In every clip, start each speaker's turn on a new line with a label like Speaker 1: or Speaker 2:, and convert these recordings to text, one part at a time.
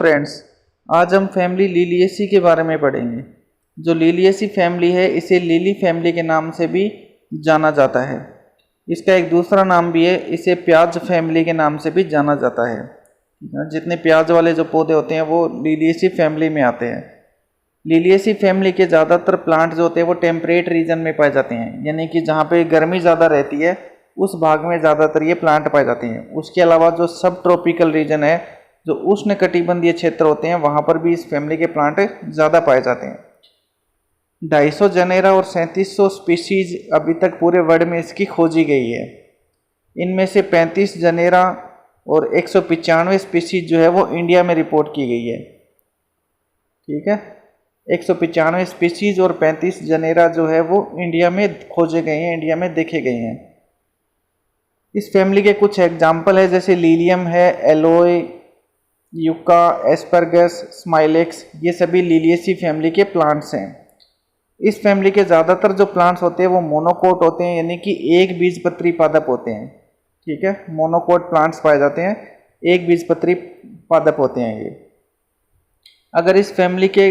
Speaker 1: Friends, आज हम family Liliaceae के बारे में पढ़ेंगे। जो लिलिएसी फैमिली है इसे लिली फैमिली के नाम से भी जाना जाता है। इसका एक दूसरा नाम भी है, इसे प्याज फैमिली के नाम से भी जाना जाता है। जितने प्याज वाले जो पौधे होते हैं वो लिलिएसी फैमिली में आते हैं। लिलिएसी फैमिली के ज़्यादातर प्लांट जो होते हैं वो टेम्परेट रीजन में पाए जाते हैं, यानी कि जहाँ पे गर्मी ज़्यादा रहती है उस भाग में ज़्यादातर ये प्लांट पाए जाते हैं। उसके अलावा जो सब ट्रॉपिकल रीजन है, जो उष्णकटिबंधीय क्षेत्र होते हैं, वहाँ पर भी इस फैमिली के प्लांट ज़्यादा पाए जाते हैं। 250 जनेरा और 3700 स्पीशीज अभी तक पूरे वर्ल्ड में इसकी खोजी गई है। इनमें से 35 जनेरा और 195 स्पीशीज जो है वो इंडिया में रिपोर्ट की गई है। ठीक है, 195 स्पीशीज और 35 जनेरा जो है वो इंडिया में खोजे गए हैं, इंडिया में देखे गए हैं। इस फैमिली के कुछ एग्जाम्पल है, जैसे लीलियम है, एलोए, यूका, एस्परगस, स्माइलेक्स, ये सभी लिलिएसी फैमिली के प्लांट्स हैं। इस फैमिली के ज़्यादातर जो प्लांट्स होते हैं वो मोनोकोट होते हैं, यानी कि एक बीजपत्री पादप होते हैं। ठीक है, मोनोकोट प्लांट्स पाए जाते हैं, एक बीजपत्री पादप होते हैं ये। अगर इस फैमिली के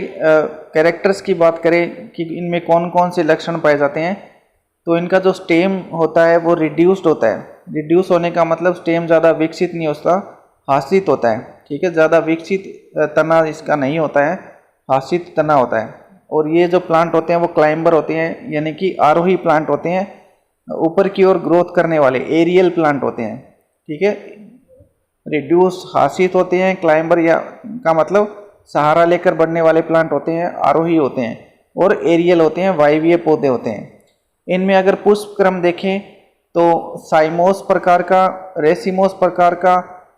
Speaker 1: कैरेक्टर्स की बात करें कि इनमें कौन कौन से लक्षण पाए जाते हैं, तो इनका जो स्टेम होता है वो रिड्यूस्ड होता है। रिड्यूस होने का मतलब स्टेम ज़्यादा विकसित नहीं होता, हासित होता है। ठीक है, ज़्यादा विकसित तना इसका नहीं होता है, हासित तना होता है। और ये जो प्लांट होते हैं वो क्लाइंबर होते हैं, यानी कि आरोही प्लांट होते हैं, ऊपर की ओर ग्रोथ करने वाले एरियल प्लांट होते हैं। ठीक है, रिड्यूस हासित होते हैं, क्लाइंबर या का मतलब सहारा लेकर बढ़ने वाले प्लांट होते हैं, आरोही होते हैं, और एरियल होते हैं, वायवीय पौधे होते हैं। इनमें अगर पुष्प क्रम देखें तो साइमोस प्रकार का, रेसिमोस प्रकार का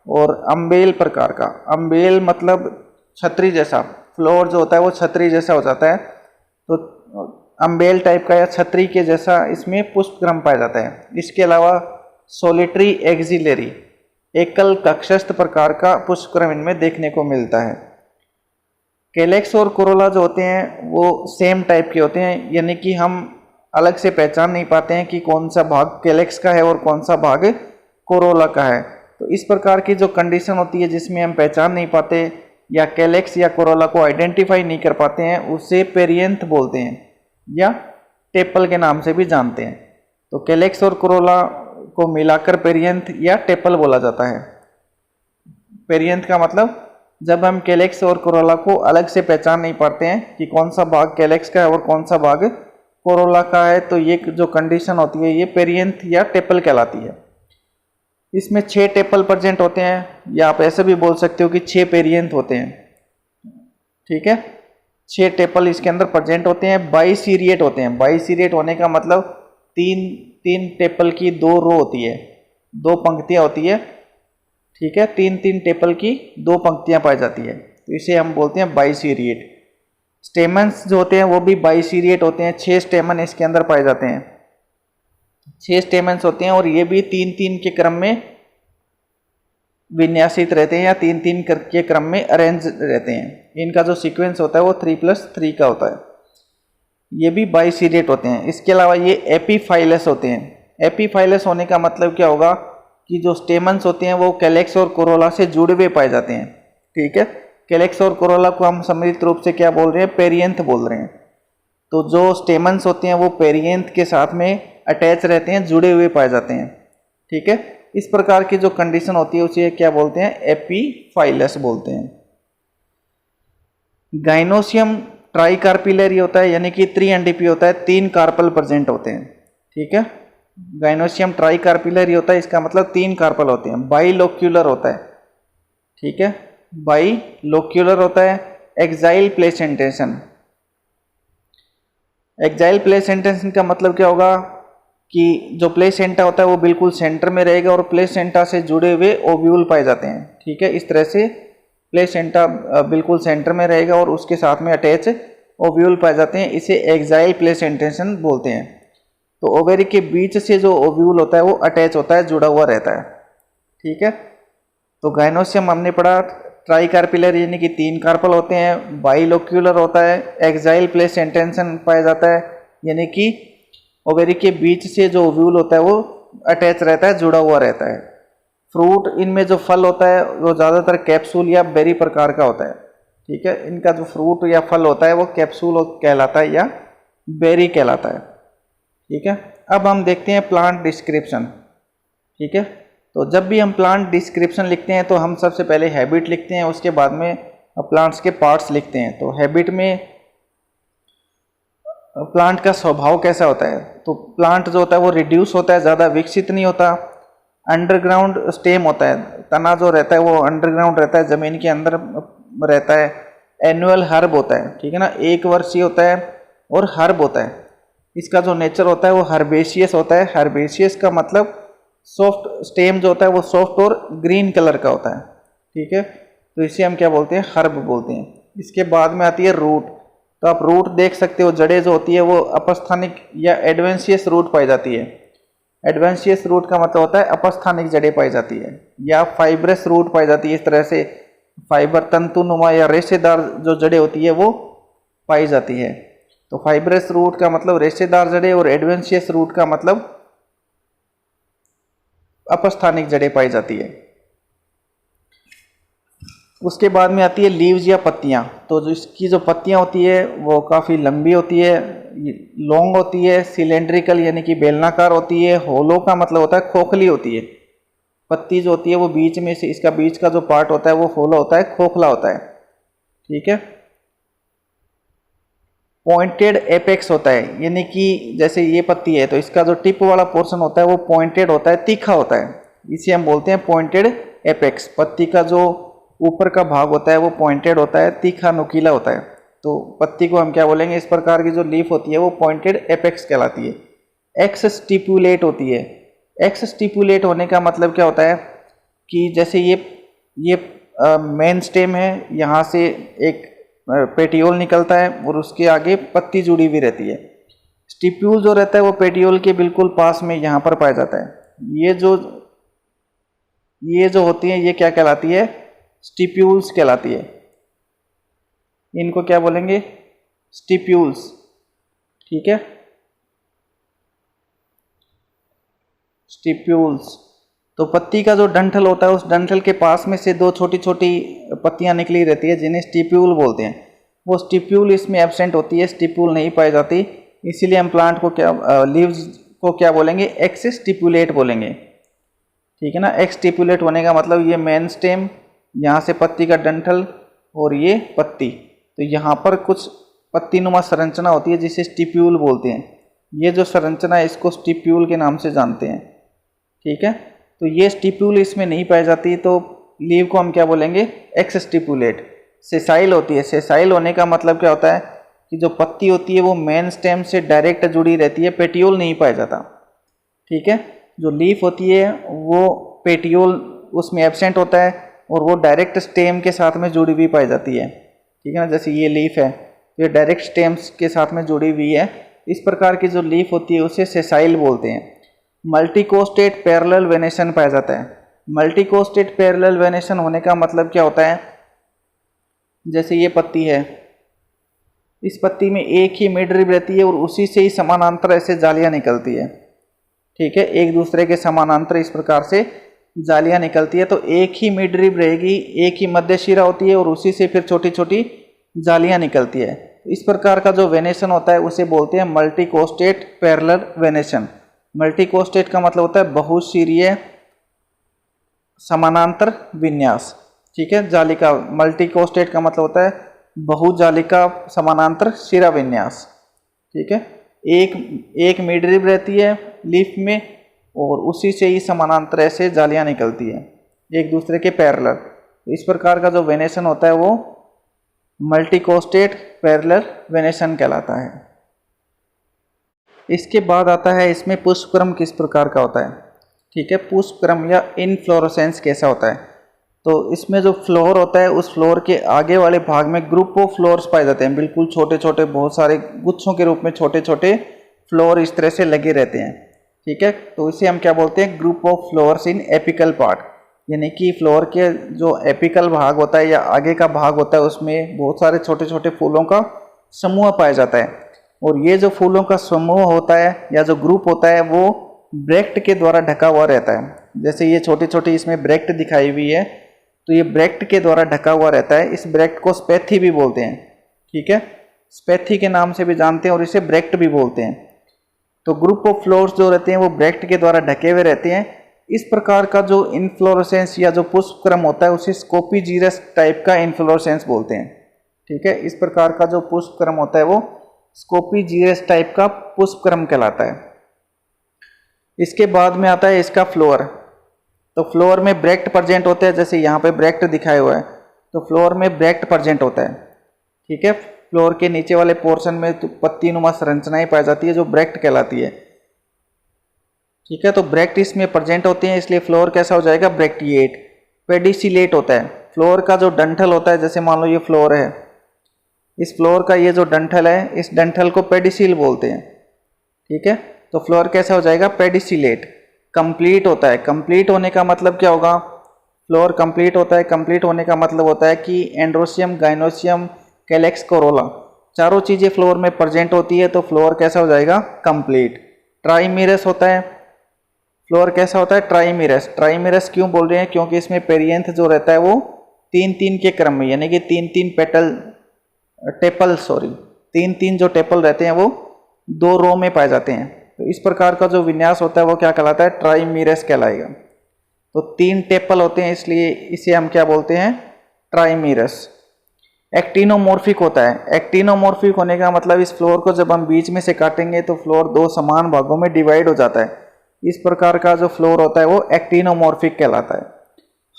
Speaker 1: और अम्बेल प्रकार का। अम्बेल मतलब छतरी जैसा, फ्लोर जो होता है वो छतरी जैसा हो जाता है, तो अम्बेल टाइप का या छतरी के जैसा इसमें पुष्प क्रम पाया जाता है। इसके अलावा सोलिटरी एक्सिलरी, एकल कक्षस्थ प्रकार का पुष्प क्रम इनमें देखने को मिलता है। कैलेक्स और कोरोला जो होते हैं वो सेम टाइप के होते हैं, यानी कि हम अलग से पहचान नहीं पाते हैं कि कौन सा भाग कैलेक्स का है और कौन सा भाग कोरोला का है। तो इस प्रकार की जो कंडीशन होती है जिसमें हम पहचान नहीं पाते या कैलेक्स या कोरोला को आइडेंटिफाई नहीं कर पाते हैं, उसे पेरियंथ बोलते हैं या टेपल के नाम से भी जानते हैं। तो कैलेक्स और कोरोला को मिलाकर पेरियंथ या टेपल बोला जाता है। पेरियंथ का मतलब जब हम कैलेक्स और कोरोला को अलग से पहचान नहीं पाते हैं कि कौन सा भाग कैलेक्स का है और कौन सा भाग कोरोला का है, तो ये जो कंडीशन होती है ये पेरियंथ या टेपल कहलाती है। इसमें 6 टेपल प्रेजेंट होते हैं, या आप ऐसे भी बोल सकते हो कि 6 पेरियंथ होते हैं। ठीक है, 6 टेपल इसके अंदर प्रेजेंट होते हैं, बाइसीरिएट होते हैं। बाइसीरिएट होने का मतलब तीन टेपल की 2 रो होती है, 2 पंक्तियां होती है। ठीक है, 3 टेपल की 2 पंक्तियां पाई जाती है, तो इसे हम बोलते हैं बाइसीरिएट। स्टेमन्स जो होते हैं वो भी बाइसीरिएट होते हैं, 6 स्टेमन इसके अंदर पाए जाते हैं। 6 स्टेमन्स होते हैं और ये भी 3-3 के क्रम में विन्यासित रहते हैं या 3-3 के क्रम में अरेंज रहते हैं। इनका जो सीक्वेंस होता है वो 3+3 का होता है। ये भी बाइसीरिएट होते हैं। इसके अलावा ये एपीफाइलस होते हैं। एपीफाइलस होने का मतलब क्या होगा कि जो स्टेमन्स होते हैं वो कैलेक्स और कोरोला से जुड़े हुए पाए जाते हैं। ठीक है, कैलेक्स और कोरोला को हम सम्मिलित रूप से क्या बोल रहे हैं, पेरियंथ बोल रहे हैं। तो जो स्टेमन्स होते हैं वो पेरियंथ के साथ में अटैच रहते हैं, जुड़े हुए पाए जाते हैं। ठीक है, इस प्रकार की जो कंडीशन होती है उसे क्या बोलते हैं, एपीफाइलस बोलते हैं। गाइनोसियम ट्राइकार्पिलरी होता है, यानी कि 3 एनडीपी होता है, 3 कार्पल प्रेजेंट होते हैं। ठीक है, गाइनोसियम ट्राइकार्पिलरी होता है, इसका मतलब 3 कार्पल होते हैं। बाइलोक्यूलर होता है। ठीक है, बाइलोक्यूलर होता है। एक्साइल प्लेसेंटेशन, एक्साइल प्लेसेंटेशन का मतलब क्या होगा कि जो प्लेसेंटा होता है वो बिल्कुल सेंटर में रहेगा और प्लेसेंटा से जुड़े हुए ओव्यूल पाए जाते हैं। ठीक है, इस तरह से प्लेसेंटा बिल्कुल सेंटर में रहेगा और उसके साथ में अटैच ओव्यूल पाए जाते हैं, इसे एक्साइल प्लेसेंटेशन बोलते हैं। तो ओवेरी के बीच से जो ओव्यूल होता है वो अटैच होता है, जुड़ा हुआ रहता है। ठीक है, तो गाइनोसियम हमने पढ़ा ट्राइकार्पिलर यानी कि 3 कार्पल होते हैं, बाइलोक्यूलर होता है, एक्साइल प्लेसेंटेशन पाया जाता है, यानी कि ओवेरी के बीच से जो ओव्यूल होता है वो अटैच रहता है, जुड़ा हुआ रहता है। फ्रूट, इनमें जो फल होता है वो ज़्यादातर कैप्सूल या बेरी प्रकार का होता है। ठीक है, इनका जो फ्रूट या फल होता है वो कैप्सूल कहलाता है या बेरी कहलाता है। ठीक है, अब हम देखते हैं प्लांट डिस्क्रिप्शन। ठीक है, तो जब भी हम प्लांट डिस्क्रिप्शन लिखते हैं तो हम सबसे पहले हैबिट लिखते हैं, उसके बाद में प्लांट्स के पार्ट्स लिखते हैं। तो हैबिट में प्लांट का स्वभाव कैसा होता है, तो प्लांट जो होता है वो रिड्यूस होता है, ज़्यादा विकसित नहीं होता। अंडरग्राउंड स्टेम होता है, तना जो रहता है वो अंडरग्राउंड रहता है, ज़मीन के अंदर रहता है। एनुअल हर्ब होता है, ठीक है ना, एक वर्षीय होता है और हर्ब होता है। इसका जो नेचर होता है वो हर्बेशियस होता है। हर्बेशियस का मतलब सॉफ्ट स्टेम जो होता है वो सॉफ्ट और ग्रीन कलर का होता है। ठीक है, तो इसे हम क्या बोलते हैं, हर्ब बोलते हैं। इसके बाद में आती है रूट। तो आप रूट देख सकते हो, जड़ें जो होती है वो अपस्थानिक या एडवेंशियस रूट पाई जाती है। एडवेंशियस रूट का मतलब होता है अपस्थानिक जड़ें पाई जाती है, या फाइब्रस रूट पाई जाती है। इस तरह से फाइबर तंतुनुमा या रेशेदार जो जड़ें होती है वो पाई जाती है। तो फाइब्रस रूट का मतलब रेशेदार जड़ें और एडवेंशियस रूट का मतलब अपस्थानिक जड़ें पाई जाती है। उसके बाद में आती है लीव्स या पत्तियां। तो जो इसकी जो पत्तियां होती है वो काफ़ी लंबी होती है, लॉन्ग होती है, सिलेंड्रिकल यानी कि बेलनाकार होती है, होलो का मतलब होता है खोखली होती है। पत्ती जो होती है वो बीच में से, इसका बीच का जो पार्ट होता है वो होलो होता है, खोखला होता है। ठीक है, पॉइंटेड एपेक्स होता है, यानी कि जैसे ये पत्ती है तो इसका जो टिप वाला पोर्शन होता है वो पॉइंटेड होता है, तीखा होता है, इसे हम बोलते हैं पॉइंटेड एपेक्स। पत्ती का जो ऊपर का भाग होता है वो पॉइंटेड होता है, तीखा नुकीला होता है। तो पत्ती को हम क्या बोलेंगे, इस प्रकार की जो लीफ होती है वो पॉइंटेड एपेक्स कहलाती है। एक्स स्टिपुलेट होती है। एक्स स्टिपुलेट होने का मतलब क्या होता है कि जैसे ये मेन स्टेम है, यहाँ से एक पेटियोल निकलता है और उसके आगे पत्ती जुड़ी हुई रहती है। स्टिप्यूल जो रहता है वो पेटियोल के बिल्कुल पास में यहाँ पर पाया जाता है। ये जो होती है ये क्या कहलाती है, स्टिप्यूल्स कहलाती है। इनको क्या बोलेंगे, स्टिप्यूल्स। ठीक है, स्टिप्यूल्स। तो पत्ती का जो डंठल होता है उस डंठल के पास में से दो छोटी छोटी पत्तियां निकली रहती है जिन्हें स्टिप्यूल बोलते हैं। वो स्टिप्यूल इसमें एब्सेंट होती है, स्टिप्यूल नहीं पाई जाती, इसीलिए हम प्लांट को क्या, लीव्स को क्या बोलेंगे, एक्स स्टिपुलेट बोलेंगे। ठीक है ना, एक्स स्टिपुलेट होने का मतलब ये मेन स्टेम, यहाँ से पत्ती का डंठल और ये पत्ती, तो यहाँ पर कुछ पत्तीनुमा संरचना होती है जिसे स्टिप्यूल बोलते हैं। ये जो संरचना है इसको स्टिप्यूल के नाम से जानते हैं। ठीक है, तो ये स्टिप्यूल इसमें नहीं पाई जाती, तो लीव को हम क्या बोलेंगे, एक्स स्टिपुलेट। सेसाइल होती है। सेसाइल होने का मतलब क्या होता है कि जो पत्ती होती है वो मेन स्टेम से डायरेक्ट जुड़ी रहती है, पेटियोल नहीं पाया जाता। ठीक है, जो लीफ होती है वो पेटियोल उसमें एब्सेंट होता है और वो डायरेक्ट स्टेम के साथ में जुड़ी हुई पाई जाती है। ठीक है ना, जैसे ये लीफ है ये डायरेक्ट स्टेम्स के साथ में जुड़ी हुई है। इस प्रकार की जो लीफ होती है उसे सेसाइल बोलते हैं। मल्टीकोस्टेट पैरेलल वेनेशन पाया जाता है। मल्टीकोस्टेट पैरेलल वेनेशन होने का मतलब क्या होता है, जैसे ये पत्ती है, इस पत्ती में एक ही मिड रिब रहती है और उसी से ही समानांतर ऐसे जालियां निकलती है। ठीक है, एक दूसरे के समानांतर इस प्रकार से जालियां निकलती है, तो एक ही मिड रिब रहेगी, एक ही मध्य शिरा होती है और उसी से फिर छोटी छोटी जालियां निकलती है। इस प्रकार का जो वेनेशन होता है उसे बोलते हैं मल्टीकोस्टेट पैरेलल वेनेशन। मल्टीकोस्टेट का मतलब होता है बहुशिरीय समानांतर विन्यास। ठीक है, जालिका, मल्टीकोस्टेट का मतलब होता है बहुजालिका समानांतर शिरा विन्यास। ठीक है, एक मिड रिब रहती है लीफ में और उसी से ही समानांतर ऐसे जालियां निकलती है एक दूसरे के पैरेलल। इस प्रकार का जो वेनेशन होता है वो मल्टीकोस्टेट पैरेलल वेनेशन कहलाता है। इसके बाद आता है इसमें पुष्पक्रम किस प्रकार का होता है। ठीक है, पुष्पक्रम या इनफ्लोरेसेंस कैसा होता है, तो इसमें जो फ्लोर होता है उस फ्लोर के आगे वाले भाग में ग्रुप ऑफ फ्लोर्स पाए जाते हैं, बिल्कुल छोटे छोटे बहुत सारे गुच्छों के रूप में छोटे छोटे फ्लोर इस तरह से लगे रहते हैं। ठीक है, तो इसे हम क्या बोलते हैं, group of floors in apical part, यानी कि फ्लोर के जो एपिकल भाग होता है या आगे का भाग होता है उसमें बहुत सारे छोटे छोटे फूलों का समूह पाया जाता है। और ये जो फूलों का समूह होता है या जो ग्रुप होता है वो ब्रैक्ट के द्वारा ढका हुआ रहता है। जैसे ये छोटी छोटी इसमें ब्रैक्ट दिखाई हुई है, तो ये ब्रैक्ट के द्वारा ढका हुआ रहता है। इस ब्रैक्ट को स्पैथी भी बोलते हैं, ठीक है, स्पैथी के नाम से भी जानते हैं और इसे ब्रैक्ट भी बोलते हैं। तो ग्रुप ऑफ फ्लोर्स जो रहते हैं वो ब्रैक्ट के द्वारा ढके हुए रहते हैं। इस प्रकार का जो इन्फ्लोरेसेंस या जो पुष्पक्रम होता है उसे स्कोपीजीरस टाइप का इन्फ्लोरेसेंस बोलते हैं, ठीक है। इस प्रकार का जो पुष्पक्रम होता है वो स्कोपीजीरस टाइप का पुष्पक्रम कहलाता है। इसके बाद में आता है इसका फ्लोअर। तो फ्लोअर में ब्रैक्ट प्रेजेंट होते हैं, जैसे यहाँ पे ब्रैक्ट दिखाया हुआ है, तो फ्लोअर में ब्रैक्ट प्रेजेंट होता है, ठीक है। फ्लोअर के नीचे वाले पोर्शन में तो पत्ती नुमा संरचनाएं पाई जाती है जो ब्रैक्ट कहलाती है, ठीक है। तो ब्रैक्ट इसमें प्रेजेंट होते हैं, इसलिए फ्लोअर कैसा हो जाएगा, ब्रैक्टिएट। पेडिसिलेट होता है, फ्लोअर का जो डंठल होता है, जैसे मान लो ये फ्लोअर है, इस फ्लोअर का ये जो डंठल है, इस डंठल को पेडिसिल बोलते हैं, ठीक है। तो फ्लोअर कैसा हो जाएगा, पेडिसिलेट। कंप्लीट होता है, कंप्लीट होने का मतलब क्या होगा, फ्लोअर कंप्लीट होता है, कंप्लीट होने का मतलब होता है कि एंड्रोसियम, गाइनोसियम, कैलेक्स, कोरोला चारों चीज़ें फ्लोअर में प्रेजेंट होती है, तो फ्लोअर कैसा हो जाएगा, कंप्लीट। ट्राइमीरस होता है, फ्लोअर कैसा होता है, ट्राइमीरस। ट्राइमीरस क्यों बोल रहे हैं, क्योंकि इसमें पेरियंथ जो रहता है वो 3-3 के क्रम में, यानी कि 3-3 तीन जो टेपल रहते हैं वो 2 रो में पाए जाते हैं। तो इस प्रकार का जो विन्यास होता है वो क्या कहलाता है, ट्राइमीरस कहलाएगा। तो 3 टेपल होते हैं, इसलिए इसे हम क्या बोलते हैं, ट्राइमीरस। एक्टिनोमॉर्फिक होता है, एक्टिनोमॉर्फिक होने का मतलब इस फ्लोर को जब हम बीच में से काटेंगे तो फ्लोर 2 समान भागों में डिवाइड हो जाता है। इस प्रकार का जो फ्लोर होता है वो एक्टिनोमॉर्फिक कहलाता है।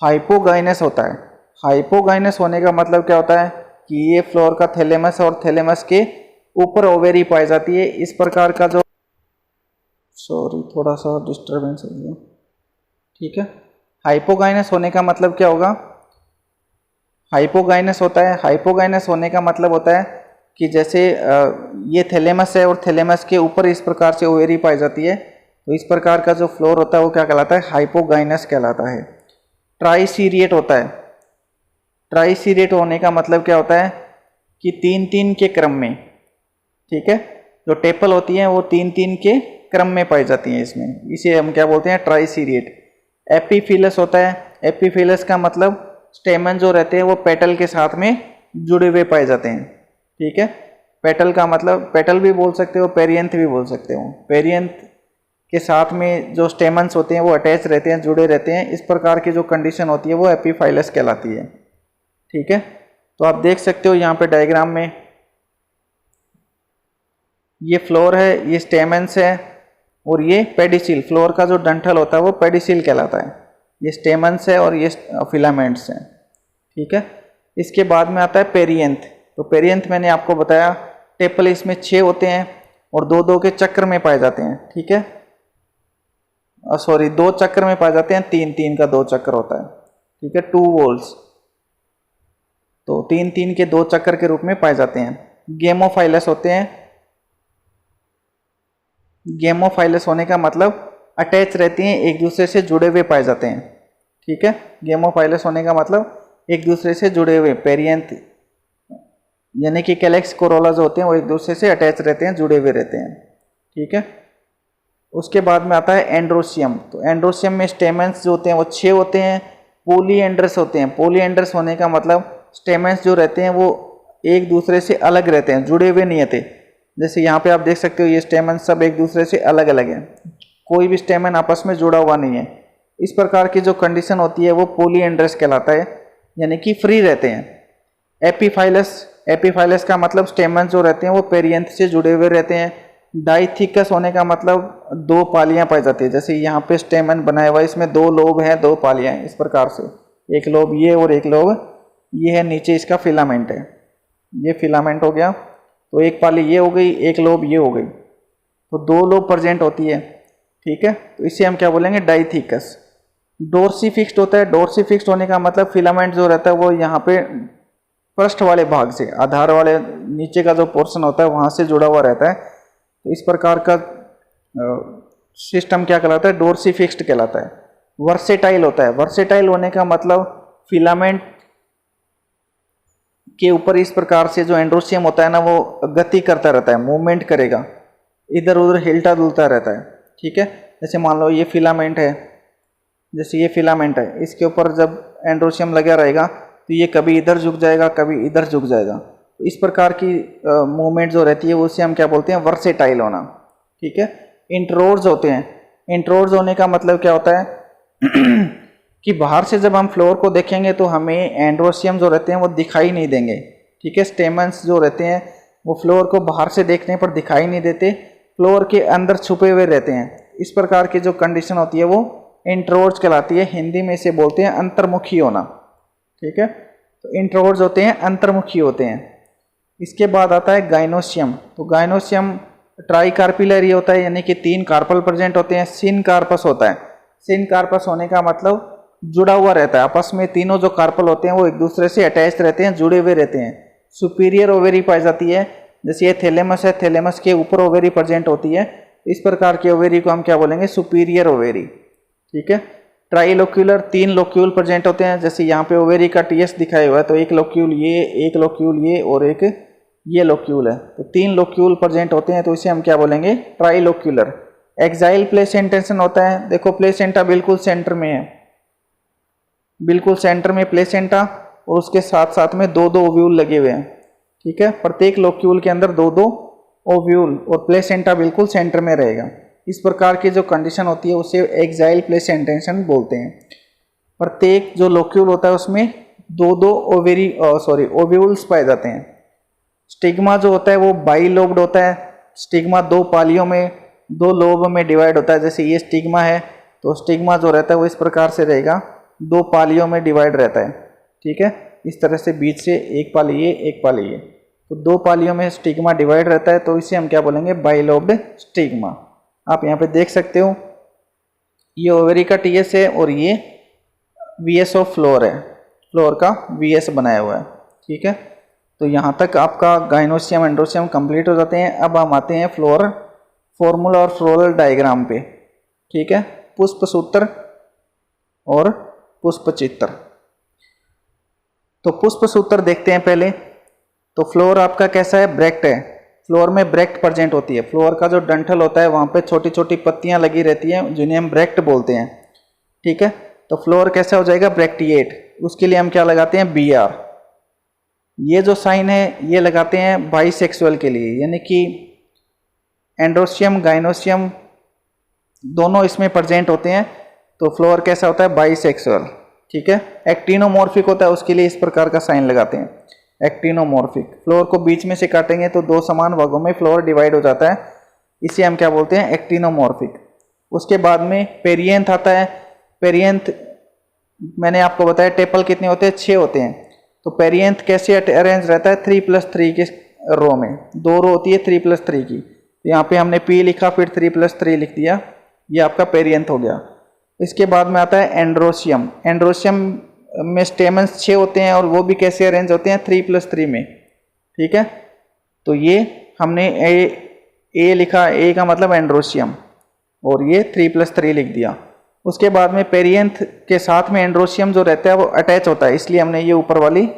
Speaker 1: हाइपोगाइनस होता है, हाइपोगाइनस होने का मतलब क्या होता है कि ये फ्लोर का थैलेमस और थैलेमस के ऊपर ओवेरी पाई जाती है। इस प्रकार का जो, थोड़ा सा डिस्टर्बेंस हो गया, ठीक है। हाइपोगाइनस होने का मतलब क्या होगा, हाइपोगाइनस होता है, हाइपोगाइनस होने का मतलब होता है कि जैसे ये थैलेमस है और थैलेमस के ऊपर इस प्रकार से ओवेरी पाई जाती है, तो इस प्रकार का जो फ्लोर होता है वो क्या कहलाता है, हाइपोगाइनस कहलाता है। ट्राइसीरिएट होता है, ट्राइसीरिएट होने का मतलब क्या होता है कि 3-3 के क्रम में, ठीक है, जो टेपल होती हैं वो 3-3 के क्रम में पाई जाती हैं इसमें, इसे हम क्या बोलते हैं, ट्राइसीरिएट। एपीफिलस होता है, एपीफिलस का मतलब स्टेमन जो रहते हैं वो पेटल के साथ में जुड़े हुए पाए जाते हैं, ठीक है। पेटल का मतलब पेटल भी बोल सकते हो, पेरियंथ भी बोल सकते हो। पेरियंथ के साथ में जो स्टेमन्स होते हैं वो अटैच रहते हैं, जुड़े रहते हैं। इस प्रकार की जो कंडीशन होती है वो एपीफाइलस कहलाती है, ठीक है। तो आप देख सकते हो यहाँ पे डायग्राम में, ये फ्लोर है, ये स्टेमन्स है और ये पेडिसिल, फ्लोर का जो डंठल होता है वो पेडिसिल कहलाता है। ये स्टेमन्स है और ये फिलामेंट्स हैं, ठीक है। इसके बाद में आता है पेरियंथ। तो पेरियंथ मैंने आपको बताया, टेपल इसमें 6 होते हैं और 2-2 के चक्र में पाए जाते हैं, ठीक है। 2 चक्र में पाए जाते हैं, 3-3 का 2 चक्र होता है, ठीक है, 2 वॉल्स। तो 3-3 के 2 चक्र के रूप में पाए जाते हैं। गेमोफाइलस होते हैं, गेमोफाइलस होने का मतलब अटैच रहती हैं, एक दूसरे से जुड़े हुए पाए जाते हैं, ठीक है। गेमोफाइलस होने का मतलब एक दूसरे से जुड़े हुए, पेरियंथ यानी कि कैलेक्स, कोरोला जो होते हैं वो एक दूसरे से अटैच रहते हैं, जुड़े हुए रहते हैं, ठीक है। उसके बाद में आता है एंड्रोसियम। तो एंड्रोसियम में स्टेमेंस जो होते हैं वो 6 होते हैं। पोलीएंड्रस होते हैं, पोलीएंड्रस होने का मतलब स्टेमेंस जो रहते हैं वो एक दूसरे से अलग रहते हैं, जुड़े हुए नहीं रहते। जैसे यहाँ पे आप देख सकते हो ये स्टेमन सब एक दूसरे से अलग अलग हैं, कोई भी स्टेमन आपस में जुड़ा हुआ नहीं है। इस प्रकार की जो कंडीशन होती है वो पोलीएंड्रस कहलाता है, यानी कि फ्री रहते हैं। एपीफाइलस, एपीफाइलस का मतलब स्टेमन जो रहते हैं वो पेरियंथ से जुड़े हुए रहते हैं। डाइथिकस होने का मतलब 2 पालियां पाई जाती है, जैसे यहाँ पे स्टेमन बनाया हुआ है, इसमें 2 लोब हैं, 2 पालियां हैं, इस प्रकार से एक लोब ये और एक लोब ये है, नीचे इसका फिलामेंट है, ये फिलामेंट हो गया। तो एक पाली ये हो गई, एक लोब ये हो गई, तो 2 लोब प्रेजेंट होती है, ठीक है। तो इसे हम क्या बोलेंगे, डाइथिकस। डोर्सी फिक्स्ड होता है, डोर्सी फिक्स्ड होने का मतलब फिलामेंट जो रहता है वो यहाँ पे पृष्ठ वाले भाग से, आधार वाले नीचे का जो पोर्शन होता है वहाँ से जुड़ा हुआ रहता है। तो इस प्रकार का सिस्टम क्या कहलाता है, डोर्सी फिक्स्ड कहलाता है। वर्सेटाइल होता है, वर्सेटाइल होने का मतलब फिलामेंट के ऊपर इस प्रकार से जो एंड्रोसियम होता है ना वो गति करता रहता है, मूवमेंट करेगा, इधर उधर हिलता डुलता रहता है, ठीक है। जैसे मान लो ये फिलामेंट है, जैसे ये फिलामेंट है, इसके ऊपर जब एंड्रोशियम लगा रहेगा तो ये कभी इधर झुक जाएगा, कभी इधर झुक जाएगा। तो इस प्रकार की मूवमेंट जो रहती है वो उसे हम क्या बोलते हैं, वर्सेटाइल होना। ठीक है। इंट्रोड्स होते हैं। इंट्रोड्स होने का मतलब क्या होता है कि बाहर से जब हम फ्लोर को देखेंगे तो हमें एंड्रोशियम जो रहते हैं वो दिखाई नहीं देंगे। ठीक है। स्टेमन्स जो रहते हैं वो फ्लोर को बाहर से देखने पर दिखाई नहीं देते, फ्लोर के अंदर छुपे हुए रहते हैं। इस प्रकार की जो कंडीशन होती है वो इंट्रोड्स कहलाती है। हिंदी में इसे बोलते हैं अंतर्मुखी होना। ठीक है। तो इंट्रोड्स होते हैं, अंतर्मुखी होते हैं। इसके बाद आता है गाइनोशियम। तो गाइनोशियम ट्राई कार्पिलरी होता है, यानी कि 3 कार्पल प्रेजेंट होते हैं। सिन कार्पस होता है। सिन कार्पस होने का मतलब जुड़ा हुआ रहता है आपस में, तीनों जो कार्पल होते हैं वो एक दूसरे से अटैच रहते हैं, जुड़े हुए रहते हैं। सुपीरियर ओवेरी पाई जाती है, जैसे ये थैलेमस है, थैलेमस के ऊपर ओवेरी प्रेजेंट होती है। इस प्रकार की ओवेरी को हम क्या बोलेंगे, सुपीरियर ओवेरी। ठीक है। ट्राइलोक्यूलर 3 लोक्यूल प्रेजेंट होते हैं, जैसे यहाँ पे ओवेरी का टीएस दिखाया हुआ है, तो एक लोक्यूल ये, एक लोक्यूल ये और एक ये लोक्यूल है। तो 3 लोक्यूल प्रेजेंट होते हैं, तो इसे हम क्या बोलेंगे, ट्राइलोक्यूलर। एक्साइल प्लेसेंटेशन होता है। देखो प्लेसेंटा बिल्कुल सेंटर में है, बिल्कुल सेंटर में प्लेसेंटा, और उसके साथ साथ में 2-2 ओव्यूल लगे हुए हैं। ठीक है। प्रत्येक लोक्यूल के अंदर 2-2 ओव्यूल, और प्लेसेंटा बिल्कुल सेंटर में रहेगा। इस प्रकार की जो कंडीशन होती है उसे एक्साइल प्लेसेंटेशन बोलते हैं। प्रत्येक जो लोक्यूल होता है उसमें 2-2 ओव्यूल्स पाए जाते हैं। स्टिग्मा जो होता है वो बाइलोब्ड होता है। स्टिग्मा 2 पालियों में, 2 लोब में डिवाइड होता है। जैसे ये स्टिग्मा है, तो स्टिग्मा जो रहता है वो इस प्रकार से रहेगा, 2 पालियों में डिवाइड रहता है। ठीक है। इस तरह से बीच से एक पाली ये, एक पाली ये, तो 2 पालियों में स्टिग्मा डिवाइड रहता है, तो इसे हम क्या बोलेंगे, बाइलोब्ड स्टिग्मा। आप यहाँ पे देख सकते हो ये ओवेरी का टीएस है और ये वीएस ऑफ फ्लोर है, फ्लोर का वीएस बनाया हुआ है। ठीक है। तो यहाँ तक आपका गाइनोशियम एंड्रोशियम कंप्लीट हो जाते हैं। अब हम आते हैं फ्लोर फॉर्मूला और फ्लोरल डायग्राम पे। ठीक है। पुष्पसूत्र और पुष्पचित्र। तो पुष्पसूत्र देखते हैं पहले। तो फ्लोर आपका कैसा है, ब्रेक्ट है। फ्लोर में ब्रेक्ट प्रेजेंट होती है। फ्लोर का जो डंठल होता है वहाँ पे छोटी छोटी पत्तियाँ लगी रहती हैं, जिन्हें हम ब्रेक्ट बोलते हैं। ठीक है। तो फ्लोर कैसा हो जाएगा, ब्रेक्टिएट। उसके लिए हम क्या लगाते हैं, BR। ये जो साइन है ये लगाते हैं बाइसेक्सुअल के लिए, यानी कि एंड्रोशियम गाइनोशियम दोनों इसमें प्रेजेंट होते हैं, तो फ्लोर कैसा होता है, बाइसेक्सुअल। ठीक है। एक्टिनोमॉर्फिक होता है, उसके लिए इस प्रकार का साइन लगाते हैं, एक्टिनोमॉर्फिक। फ्लोर को बीच में से काटेंगे तो 2 समान भागों में फ्लोर डिवाइड हो जाता है, इसे हम क्या बोलते हैं, एक्टिनोमॉर्फिक। उसके बाद में पेरियंथ आता है। पेरियंथ मैंने आपको बताया टेपल कितने होते हैं, 6 होते हैं। तो पेरियंथ कैसे अरेंज रहता है, 3+3 के रो में, 2 रो होती है 3+3 की। तो यहाँ पे हमने P लिखा, फिर 3+3 लिख दिया, ये आपका पेरियंथ हो गया। इसके बाद में आता है एंड्रोशियम। एंड्रोशियम में स्टेमन्स 6 होते हैं, और वो भी कैसे अरेंज होते हैं, 3+3 में। ठीक है। तो ये हमने ए लिखा, ए का मतलब एंड्रोशियम, और ये 3+3 लिख दिया। उसके बाद में पेरियंथ के साथ में एंड्रोशियम जो रहता है वो अटैच होता है, इसलिए हमने ये ऊपर वाली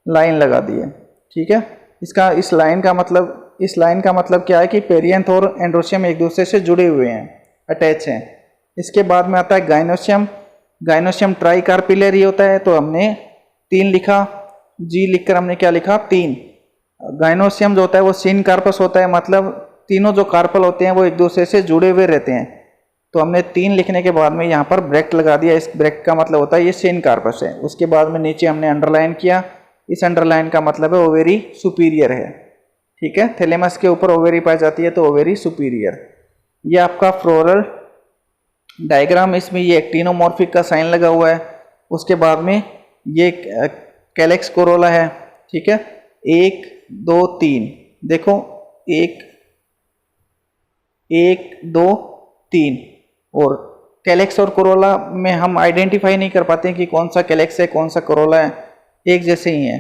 Speaker 1: लाइन लगा दी है। ठीक है। इस लाइन का मतलब क्या है कि पेरियंथ और एंड्रोशियम एक दूसरे से जुड़े हुए हैं, अटैच हैं। इसके बाद में आता है गाइनोशियम। गाइनोशियम ट्राई कार्पिलरी होता है, तो हमने 3 लिखा, जी लिखकर हमने क्या लिखा, 3। गाइनोशियम जो होता है वो सिन कार्पस होता है, मतलब तीनों जो कार्पल होते हैं वो एक दूसरे से जुड़े हुए रहते हैं। तो हमने 3 लिखने के बाद में यहाँ पर ब्रैकेट लगा दिया, इस ब्रैकेट का मतलब होता है ये सिन कार्पस है। उसके बाद में नीचे हमने अंडरलाइन किया, इस अंडरलाइन का मतलब है ओवेरी सुपीरियर है। ठीक है। थैलेमस के ऊपर ओवेरी पाई जाती है, तो ओवेरी सुपीरियर। ये आपका फ्लोरल डायग्राम, इसमें ये एक्टिनोमॉर्फिक का साइन लगा हुआ है। उसके बाद में ये कैलेक्स कोरोला है। ठीक है। 1 2 3, देखो 1 2 3, और कैलेक्स और कोरोला में हम आइडेंटिफाई नहीं कर पाते हैं कि कौन सा कैलेक्स है कौन सा कोरोला है, एक जैसे ही है।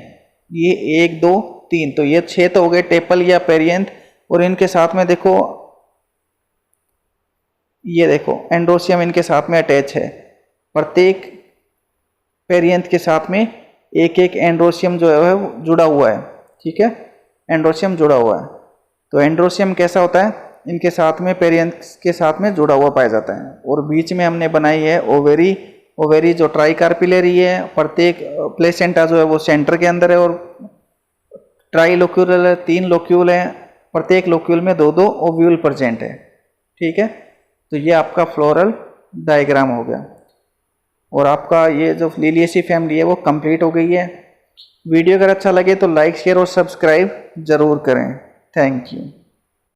Speaker 1: ये 1 2 3, तो ये 6 तो हो गए टेपल या पेरियंथ, और इनके साथ में देखो, ये देखो एंड्रोशियम इनके साथ में अटैच है। प्रत्येक पेरियंथ के साथ में एक एक एंड्रोशियम जो है वो जुड़ा हुआ है। ठीक है। एंड्रोशियम जुड़ा हुआ है। तो एंड्रोशियम कैसा होता है, इनके साथ में पेरियंथ के साथ में जुड़ा हुआ पाया जाता है। और बीच में हमने बनाई है ओवेरी ओवेरी जो ट्राइकार्पिलरी है, प्रत्येक प्लेसेंटा जो है वो सेंटर के अंदर है, और ट्राइलोक्यूल है, 3 लोक्यूल हैं, प्रत्येक लोक्यूल में 2-2 ओव्यूल प्रेजेंट है। ठीक है, तो ये आपका फ्लोरल डायग्राम हो गया, और आपका ये जो लिलिएसी फैमिली है वो कंप्लीट हो गई है। वीडियो अगर अच्छा लगे तो लाइक शेयर और सब्सक्राइब ज़रूर करें। Thank you.